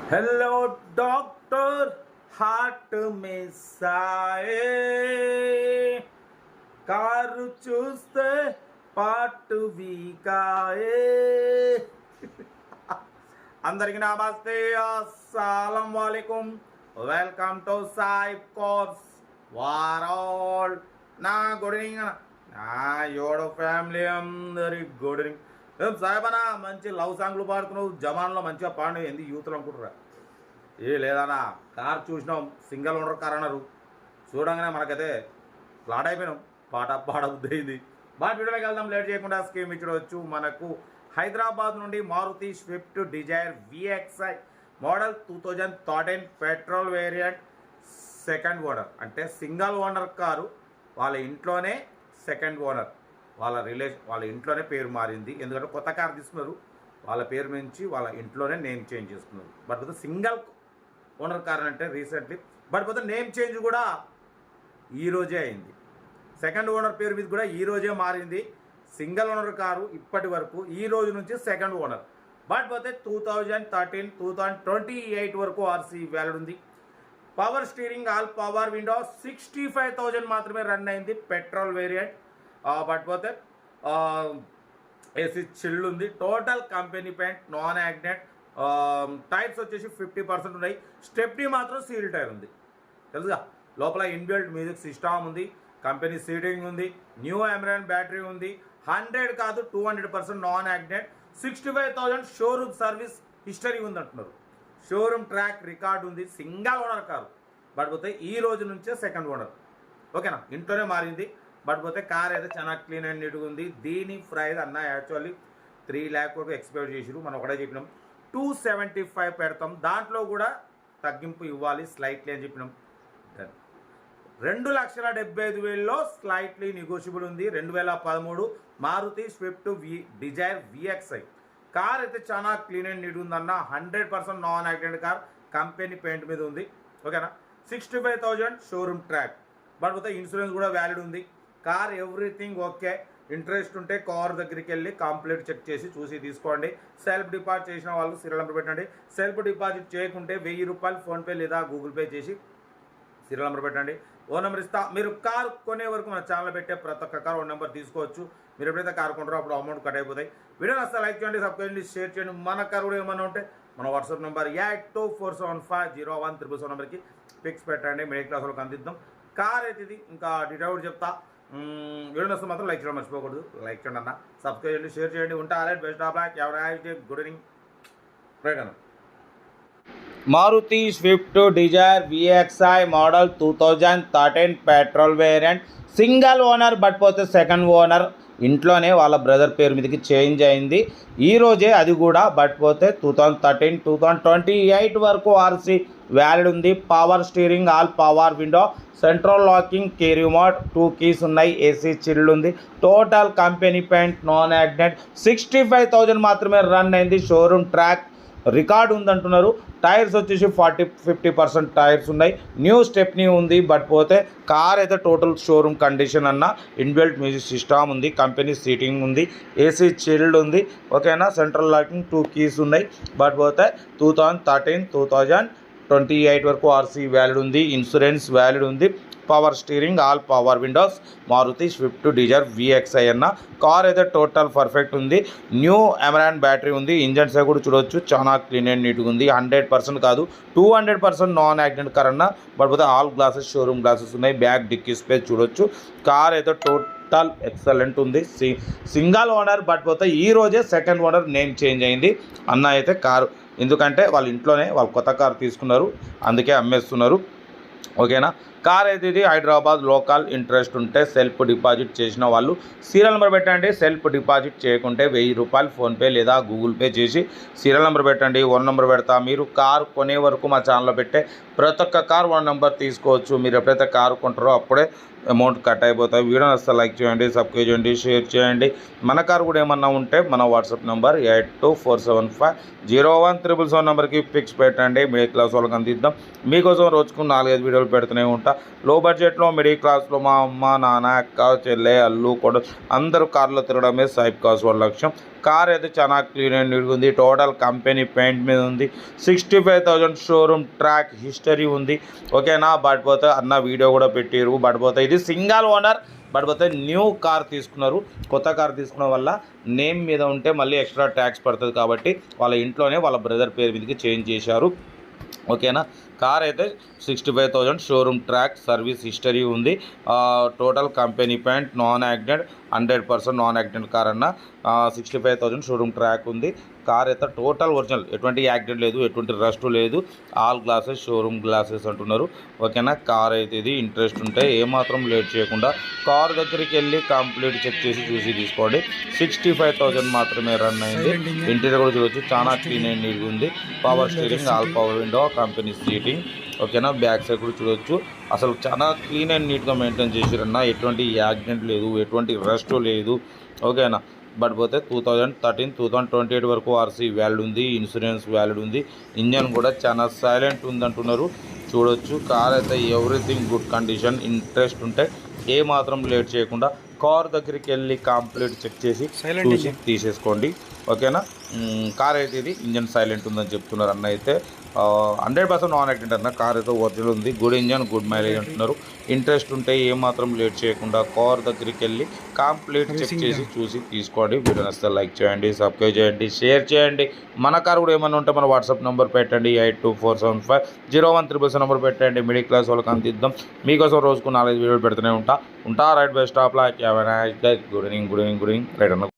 Hello doctor heart में साए car చూస్తే పాటు వీకాయే అందరికి నమస్తే అస్సలం వాలేకుం వెల్కమ్ టు సాయిబ్ కోర్స్ వారాల్ నా గుడ్ ఈవినింగ్ నా యోడ ఫ్యామిలీ అందరి గుడ్ ఈవినింగ్ ఏం సాయిబనా మంచి లవ్ సాంగ్లు పాడుతున్నావు జమాన్లో మంచిగా పాడు ఏంది యూత్లు అనుకుంటురా ఏ లేదన్నా కార్ చూసినాం సింగల్ ఓనర్ కార్ అన్నారు చూడంగానే మనకైతే ఫ్లాట్ అయిపోయినాం పాట పాడబుద్దయింది బాగా వీడియోకి వెళ్దాం లేట్ చేయకుండా స్కీమ్ ఇచ్చవచ్చు మనకు హైదరాబాద్ నుండి Maruti Swift Dzire VXi model 2013 petrol variant second owner అంటే సింగల్ ఓనర్ కారు వాళ్ళ ఇంట్లోనే సెకండ్ ఓనర్ వాళ్ళ ఇంట్లోనే పేరు మారింది ఎందుకంటే కొత్త కారు తీసుకున్నారు వాళ్ళ పేరు నుంచి వాళ్ళ ఇంట్లోనే నేమ్ చేంజ్ చేసుకున్నారు బట్ సింగల్ ఓనర్ కార్ అంటే రీసెంట్లీ బట్ నేమ్ చేంజ్ కూడా ఈరోజే అయింది సెకండ్ ఓనర్ పేరు మీద కూడా ఈరోజే మారింది సింగల్ ఓనర్ కారు ఇప్పటి వరకు ఈ రోజు నుంచి సెకండ్ ఓనర్ బట్ 2013 2028 వరకు ఆర్సీ వ్యాలిడ్ ఉంది power steering all power window 65,000 మాత్రమే రన్ అయింది petrol variant but AC chilled ఉంది total company paint non accident tyres వచ్చేసి 50% ఉన్నాయి స్టెప్నీ మాత్రం సీల్ టైర్ ఉంది తెలుసుగా లోపల ఇన్బిల్ట్ మ్యూజిక్ సిస్టమ్ ఉంది కంపెనీ సీటింగ్ ఉంది న్యూ ఎమరాన్ బ్యాటరీ ఉంది 100 కాదు 200% non accident 65,000 showroom service history ఉంది అంటున్నారు షోరూమ్ ట్రాక్ రికార్డు ఉంది సింగల్ ఓనర్ కారు బట్ ఈ రోజు నుంచే సెకండ్ ఓనర్ ఓకేనా ఇంట్లోనే మారింది బట్ కార్ అయితే చాలా క్లీన్ అండ్ నీట్గా ఉంది దీని ప్రైస్ అన్న యాక్చువల్లీ 3 lakh వరకు ఎక్స్పెక్ట్ చేసిరు మనం ఒకటే చెప్పినాం 275 పెడతాం దాంట్లో కూడా తగ్గింపు ఇవ్వాలి స్లైట్లీ అని చెప్పినాం 2,75,000లో స్లైట్లీ నెగోషియబుల్ ఉంది 2013 Maruti Swift Dzire VXi car అయితే చాలా క్లీన్ అండ్ నీట్ ఉందన్న 100% non accident car company paint మీద ఉంది ఓకేనా 65,000 షోరూమ్ ట్రాక్ బట్ ఇన్సూరెన్స్ కూడా వ్యాలిడ్ ఉంది కార్ ఎవ్రీథింగ్ ఓకే ఇంట్రెస్ట్ ఉంటే కార్ దగ్గరికి వెళ్ళి కంప్లీట్ చెక్ చేసి చూసి తీసుకోండి సెల్ఫ్ డిపాజిట్ చేసిన వాళ్ళు సీరియల్ నెంబర్ పెట్టండి సెల్ఫ్ డిపాజిట్ చేయకుంటే 1,000 రూపాయలు ఫోన్పే లేదా గూగుల్ పే చేసి సీరియల్ నెంబర్ పెట్టండి ఓ నెంబర్ ఇస్తా మీరు కార్ కొనే వరకు మన ఛానల్ పెట్టే ప్రతి ఒక్క కార్ ఓ నెంబర్ తీసుకోవచ్చు మీరు ఎప్పుడైతే కార్ కొంటారో అప్పుడు అమౌంట్ కట్ అయిపోతాయి వీడియోని అసలు లైక్ చేయండి సబ్స్క్రైబ్ చేయండి షేర్ చేయండి మన కార్ కూడా ఏమన్నా ఉంటే మన వాట్సాప్ నెంబర్ 8247501777 నెంబర్కి పిక్స్ పెట్టండి మిడిల్ క్లాస్ వాళ్ళకి అందిద్దాం కార్ అయితే ఇది ఇంకా డీటెయిల్ కూడా చెప్తా వీడియో వస్తే మాత్రం లైక్ చేయడం మర్చిపోకూడదు లైక్ చేయండి అన్న సబ్స్క్రైబ్ చేయండి షేర్ చేయండి ఉంటా alright best of luck good evening right అన్న Maruti Swift Dzire VXi model 2013 petrol variant single owner but second owner ఇంట్లోనే వాళ్ళ బ్రదర్ పేరు మీదకి చేంజ్ అయింది ఈరోజే అది కూడా బట్ 2013 2028 వరకు ఆర్సీ వ్యాలిడ్ ఉంది power steering all power window central locking key remote 2 keys ఉన్నాయి ఏసీ చిల్డ్ ఉంది total company paint non accident 65,000 మాత్రమే రన్ అయింది షోరూమ్ ట్రాక్ రికార్డు ఉందంటున్నారు టైర్స్ వచ్చేసి 50% టైర్స్ ఉన్నాయి న్యూ స్టెప్నీ ఉంది బట్ కార్ అయితే టోటల్ షోరూమ్ కండిషన్ అన్న ఇన్బిల్ట్ మ్యూజిక్ సిస్టమ్ ఉంది కంపెనీ సీటింగ్ ఉంది ఏసీ చిల్డ్ ఉంది ఓకేనా సెంట్రల్ లాకింగ్ 2 కీస్ ఉన్నాయి బట్ 2013 2028 వరకు ఆర్సీ వ్యాలిడ్ ఉంది ఇన్సూరెన్స్ వ్యాలిడ్ ఉంది power steering all power windows Maruti Swift Dzire VXi అన్న కార్ అయితే టోటల్ పర్ఫెక్ట్ ఉంది న్యూ ఎమరాన్ బ్యాటరీ ఉంది ఇంజన్స్ కూడా చూడవచ్చు చాలా క్లీన్ అండ్ నీట్గా ఉంది 100% కాదు 200% నాన్ యాక్సిడెంట్ కార్ అన్న but all glasses showroom glasses ఉన్నాయి బ్యాక్ డిక్కీ స్పేస్ చూడొచ్చు కార్ అయితే టోటల్ ఎక్సలెంట్ ఉంది సింగల్ ఓనర్ బట్ ఈ రోజే సెకండ్ ఓనర్ నేమ్ చేంజ్ అయింది అన్న అయితే కారు ఎందుకంటే వాళ్ళ ఇంట్లోనే వాళ్ళు కొత్త కారు తీసుకున్నారు అందుకే అమ్మేస్తున్నారు ఓకేనా కార్ అయితే ఇది హైదరాబాద్ లోకల్ ఇంట్రెస్ట్ ఉంటే సెల్ఫ్ డిపాజిట్ చేసిన వాళ్ళు సీరియల్ నెంబర్ పెట్టండి సెల్ఫ్ డిపాజిట్ చేయకుంటే 1,000 రూపాయలు ఫోన్పే లేదా గూగుల్ పే చేసి సీరియల్ నెంబర్ పెట్టండి 1 నెంబర్ పెడతా మీరు కార్ కొనే వరకు మా ఛానల్లో పెట్టే ప్రతి ఒక్క కార్ 1 నెంబర్ తీసుకోవచ్చు మీరు ఎప్పుడైతే కారు కొంటారో అప్పుడే అమౌంట్ కట్ అయిపోతాయి వీడియోని అసలు లైక్ చేయండి సబ్స్క్రైబ్ చేయండి షేర్ చేయండి మన కారు కూడా ఏమన్నా ఉంటే మన వాట్సాప్ నెంబర్ 8247501777 నెంబర్కి పిక్స్ పెట్టండి మిడిల్ క్లాస్ వాళ్ళకి అందిద్దాం మీకోసం రోజుకు 4-5 వీడియోలు పెడుతూనే ఉంటా లో బడ్జెట్లో మిడిల్ క్లాస్లో మా అమ్మ నాన్న అక్క చెల్లె అల్లు కూడా అందరూ కార్లో తిరగడమే సాయిబ్ కాస్ వాళ్ళ లక్ష్యం కార్ అయితే చాలా క్లీన్ అండ్ నీట్గా ఉంది. టోటల్ కంపెనీ పెయింట్ మీద ఉంది. 65,000 షోరూమ్ ట్రాక్ హిస్టరీ ఉంది. ఓకేనా. బట్ పోతే అన్న వీడియో కూడా పెట్టారు. బట్ పోతే ఇది సింగల్ ఓనర్. బట్ పోతే న్యూ కార్ తీసుకున్నారు. కొత్త కార్ తీసుకున్న వల్ల నేమ్ మీద ఉంటే మళ్ళీ ఎక్స్ట్రా ట్యాక్స్ పడుతుంది కాబట్టి వాళ్ళ ఇంట్లోనే వాళ్ళ బ్రదర్ పేరు మీదకి చేంజ్ చేశారు. ఓకేనా. కార్ అయితే 65,000 షోరూమ్ ట్రాక్ సర్వీస్ హిస్టరీ ఉంది. Total company point non accident 100% non accident car అన్న. 65,000 షోరూమ్ ట్రాక్ ఉంది. కార్ అయితే టోటల్ ఒరిజినల్, ఎటువంటి యాక్సిడెంట్ లేదు, ఎటువంటి రస్ట్ లేదు. ఆల్ గ్లాసెస్ షోరూమ్ గ్లాసెస్ అంటున్నారు. ఓకేనా. కార్ అయితే ఇది ఇంట్రెస్ట్ ఉంటే ఏమాత్రం లేట్ చేయకుండా కార్ దగ్గరికి వెళ్ళి కంప్లీట్ చెక్ చేసి చూసి తీసుకోండి. 65,000 మాత్రమే రన్ అయింది. ఇంటీరియర్ కూడా చూడవచ్చు, చాలా క్లీన్ అండ్ నీట్గా ఉంది. Power steering, all power window, company seating. ఓకేనా. బ్యాక్ సైడ్ కూడా చూడవచ్చు. అసలు చాలా క్లీన్ అండ్ నీట్గా మెయింటైన్ చేసిరన్న. ఎటువంటి యాక్సిడెంట్ లేదు, ఎటువంటి రస్ట్ లేదు. ఓకేనా. బట్ పోతే 2013, 2028 వరకు ఆర్సీ వ్యాలిడ్ ఉంది. ఇన్సూరెన్స్ వ్యాలిడ్ ఉంది. ఇంజన్ కూడా చాలా సైలెంట్ ఉంది అంటున్నారు. చూడొచ్చు. కార్ అయితే ఎవ్రీథింగ్ గుడ్ కండిషన్. ఇంట్రెస్ట్ ఉంటే ఏ మాత్రం లేట్ చేయకుండా కార్ దగ్గరికి వెళ్ళి కంప్లీట్ చెక్ చేసి చూసి తీసేసుకోండి. ఓకేనా. కార్ అయితే ఇది ఇంజన్ సైలెంట్ ఉందని చెప్తున్నారు అన్న. అయితే 100% నాన్ యాక్సిడెంట్ అన్న. కార్ అయితే ఒరిజినల్ ఉంది. గుడ్ ఇంజన్, గుడ్ మైలేజ్ అంటున్నారు. ఇంట్రెస్ట్ ఉంటే ఏమాత్రం లేట్ చేయకుండా కార్ దగ్గరికి వెళ్ళి కంప్లీట్ చెక్ చేసి చూసి తీసుకోండి. వీడియో నచ్చితే లైక్ చేయండి, సబ్స్క్రైబ్ చేయండి, షేర్ చేయండి. మన కార్ కూడా ఏమైనా ఉంటే మన వాట్సాప్ నెంబర్ పెట్టండి. 82475013 నెంబర్ పెట్టండి. మిడిల్ క్లాస్ వాళ్ళకి అందిద్దాం. మీకోసం రోజుకు 4-5 వీడియోలు పెడుతూనే ఉంటా. Right by stop like good evening right అన్న.